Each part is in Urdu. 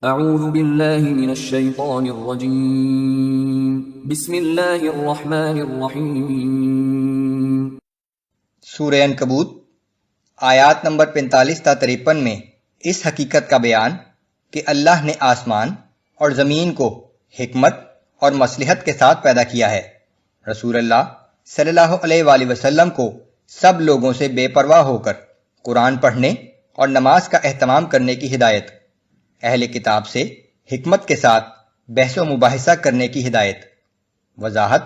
اعوذ باللہ من الشیطان الرجیم بسم اللہ الرحمن الرحیم۔ سورہ عنکبوت آیات نمبر 45 تا 53 میں اس حقیقت کا بیان کہ اللہ نے آسمان اور زمین کو حکمت اور مصلحت کے ساتھ پیدا کیا ہے، رسول اللہ صلی اللہ علیہ وآلہ وسلم کو سب لوگوں سے بے پرواہ ہو کر قرآن پڑھنے اور نماز کا اہتمام کرنے کی ہدایت، اہل کتاب سے حکمت کے ساتھ بحث و مباحثہ کرنے کی ہدایت، وضاحت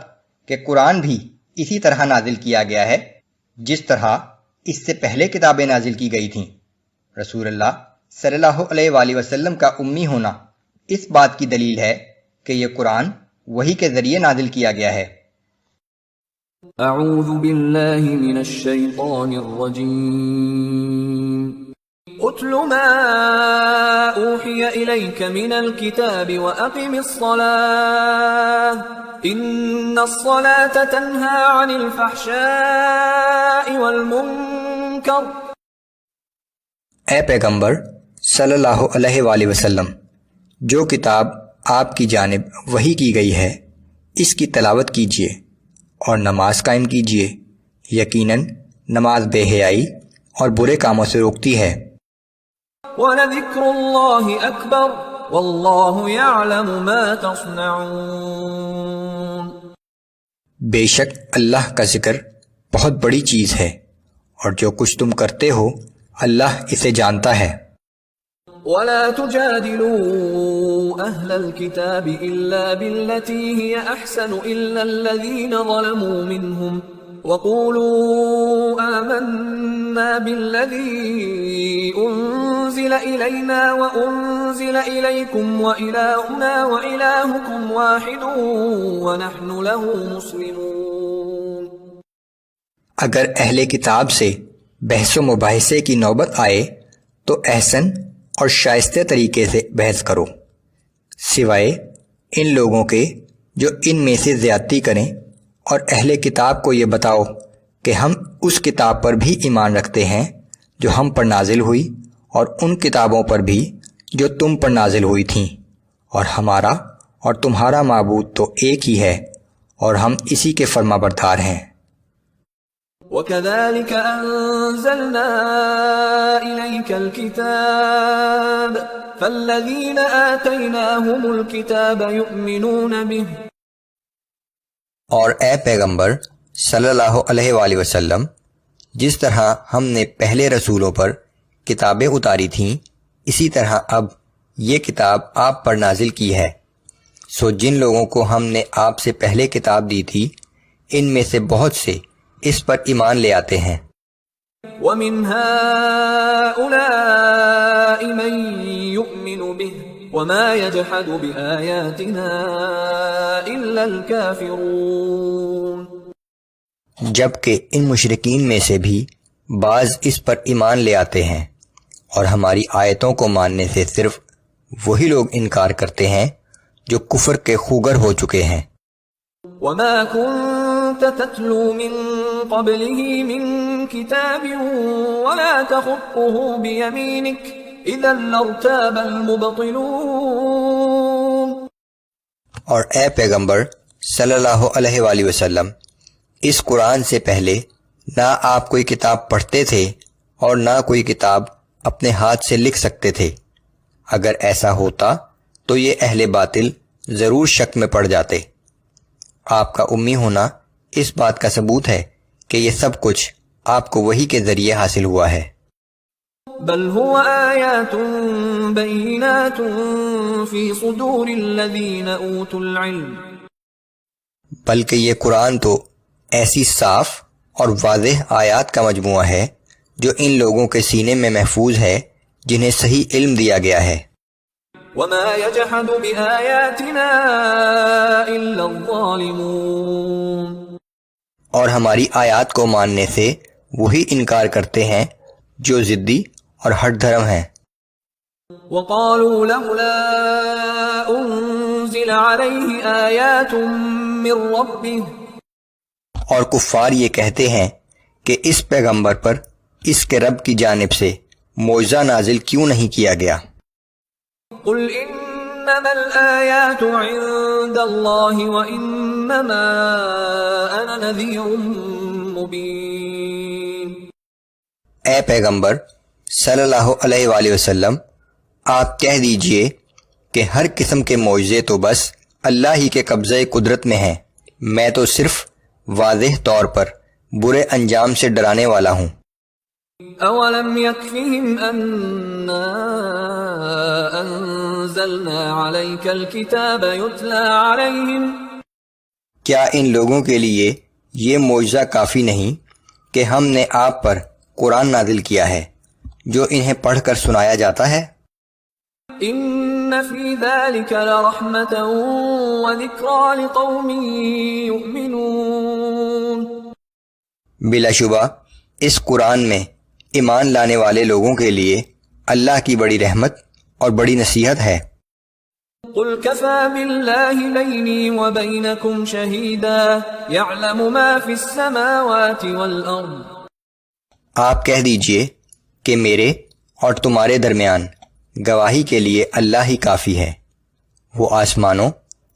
کہ قرآن بھی اسی طرح نازل کیا گیا ہے جس طرح اس سے پہلے کتابیں نازل کی گئی تھیں۔ رسول اللہ صلی اللہ علیہ وآلہ وسلم کا امی ہونا اس بات کی دلیل ہے کہ یہ قرآن وحی کے ذریعے نازل کیا گیا ہے۔ اعوذ باللہ من الشیطان الرجیم۔ اتل ما اوحی الیک من الکتاب واقم الصلاة ان الصلاة تنہی عن الفحشاء والمنکر۔ اے پیغمبر صلی اللہ علیہ وآلہ وسلم، جو کتاب آپ کی جانب وحی کی گئی ہے اس کی تلاوت کیجیے اور نماز قائم کیجیے، یقیناً نماز بے حیائی اور برے کاموں سے روکتی ہے۔ وَلَذِكْرُ اللَّهِ أَكْبَرُ وَاللَّهُ يَعْلَمُ مَا تَصْنَعُونَ۔ بے شک اللہ کا ذکر بہت بڑی چیز ہے اور جو کچھ تم کرتے ہو اللہ اسے جانتا ہے۔ وَلَا تُجَادِلُوا أَهْلَ الْكِتَابِ إِلَّا بِالَّتِي هِيَ أَحْسَنُ إِلَّا الَّذِينَ ظَلَمُوا مِنْهُمْ وَقُولُوا آمَنَّا بِالَّذِي أُنزِلَ إِلَيْنَا وَأُنزِلَ إِلَيْكُمْ وَإِلَٰهُنَا وَإِلَٰهُكُمْ وَاحِدٌ وَنَحْنُ لَهُ مُسْلِمُونَ۔ اگر اہل کتاب سے بحث و مباحثے کی نوبت آئے تو احسن اور شائستہ طریقے سے بحث کرو، سوائے ان لوگوں کے جو ان میں سے زیادتی کریں، اور اہل کتاب کو یہ بتاؤ کہ ہم اس کتاب پر بھی ایمان رکھتے ہیں جو ہم پر نازل ہوئی اور ان کتابوں پر بھی جو تم پر نازل ہوئی تھیں، اور ہمارا اور تمہارا معبود تو ایک ہی ہے اور ہم اسی کے فرما بردار ہیں۔ وَكَذَلِكَ أَنزَلْنَا إِلَيْكَ الْكِتَابَ فَالَّذِينَ آتَيْنَاهُمُ الْكِتَابَ يُؤْمِنُونَ بِهِ۔ اور اے پیغمبر صلی اللہ علیہ وآلہ وسلم، جس طرح ہم نے پہلے رسولوں پر کتابیں اتاری تھیں اسی طرح اب یہ کتاب آپ پر نازل کی ہے، سو جن لوگوں کو ہم نے آپ سے پہلے کتاب دی تھی ان میں سے بہت سے اس پر ایمان لے آتے ہیں۔ وَمِنْ هَؤُلَاءِ مَن يُؤْمِنُ بِهِ وَمَا يَجْحَدُ بِآيَاتِنَا إِلَّا الْكَافِرُونَ۔ جبکہ ان مشرکین میں سے بھی بعض اس پر ایمان لے آتے ہیں اور ہماری آیتوں کو ماننے سے صرف وہی لوگ انکار کرتے ہیں جو کفر کے خوگر ہو چکے ہیں۔ وَمَا كُنْتَ تَتْلُو مِن قَبْلِهِ مِن كِتَابٍ وَلَا تَخُطُّهُ بِيَمِينِكَ إِذًا لَارْتَابَ الْمُبْطِلُونَ۔ اور اے پیغمبر صلی اللہ علیہ وآلہ وسلم، اس قرآن سے پہلے نہ آپ کوئی کتاب پڑھتے تھے اور نہ کوئی کتاب اپنے ہاتھ سے لکھ سکتے تھے، اگر ایسا ہوتا تو یہ اہل باطل ضرور شک میں پڑ جاتے۔ آپ کا امی ہونا اس بات کا ثبوت ہے کہ یہ سب کچھ آپ کو وحی کے ذریعے حاصل ہوا ہے۔ بل هو آیات بینات فی صدور الذین اوتوا العلم۔ بلکہ یہ قرآن تو ایسی صاف اور واضح آیات کا مجموعہ ہے جو ان لوگوں کے سینے میں محفوظ ہے جنہیں صحیح علم دیا گیا ہے۔ وما يجحد بآیاتنا الا الظالمون۔ اور ہماری آیات کو ماننے سے وہی انکار کرتے ہیں جو ضدی اور ہٹ دھرم ہیں۔ وقالوا لولا انزل علیہ آیات من ربہ۔ اور کفار یہ کہتے ہیں کہ اس پیغمبر پر اس کے رب کی جانب سے معجزہ نازل کیوں نہیں کیا گیا؟ قل انما الآیات عند اللہ وانما انا نذیر مبین۔ اے پیغمبر صلی اللہ علیہ وآلہ وسلم، آپ کہہ دیجئے کہ ہر قسم کے معجزے تو بس اللہ ہی کے قبضۂ قدرت میں ہیں، میں تو صرف واضح طور پر برے انجام سے ڈرانے والا ہوں۔ اولم یکفہم انا انزلنا علیک الکتاب یتلی علیہم، کیا ان لوگوں کے لیے یہ معجزہ کافی نہیں کہ ہم نے آپ پر قرآن نازل کیا ہے جو انہیں پڑھ کر سنایا جاتا ہے؟ ان فی ذلک لرحمۃ وذکریٰ لقوم یؤمنون، بلا شبہ اس قرآن میں ایمان لانے والے لوگوں کے لیے اللہ کی بڑی رحمت اور بڑی نصیحت ہے۔ قل کفی باللہ بینی وبینکم شہیدا یعلم ما فی السماوات والارض، آپ کہہ دیجئے کہ میرے اور تمہارے درمیان گواہی کے لیے اللہ ہی کافی ہے، وہ آسمانوں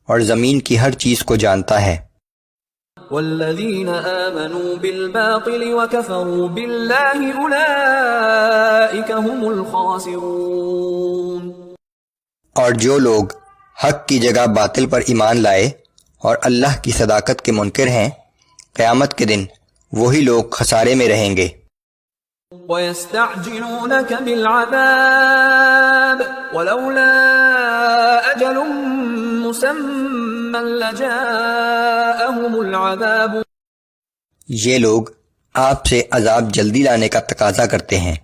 اور زمین کی ہر چیز کو جانتا ہے۔ والذین آمنوا بالباطل وکفروا باللہ اولئک هم الخاسرون، اور جو لوگ حق کی جگہ باطل پر ایمان لائے اور اللہ کی صداقت کے منکر ہیں، قیامت کے دن وہی لوگ خسارے میں رہیں گے۔ وَيَسْتَعْجِلُونَكَ بِالْعَذَابِ وَلَوْلَا أَجَلٌ مُّسَمًّى لَّجَاءَهُمُ الْعَذَابُ، یہ لوگ آپ سے عذاب جلدی لانے کا تقاضا کرتے ہیں،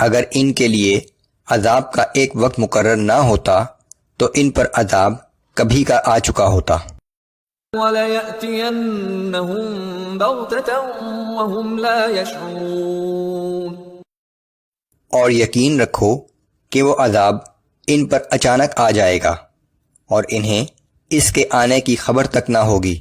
اگر ان کے لیے عذاب کا ایک وقت مقرر نہ ہوتا تو ان پر عذاب کبھی کا آ چکا ہوتا۔ وَلَيَأْتِيَنَّهُم بَغْتَةً وَهُمْ لَا يَشْعُرُونَ، اور یقین رکھو کہ وہ عذاب ان پر اچانک آ جائے گا اور انہیں اس کے آنے کی خبر تک نہ ہوگی۔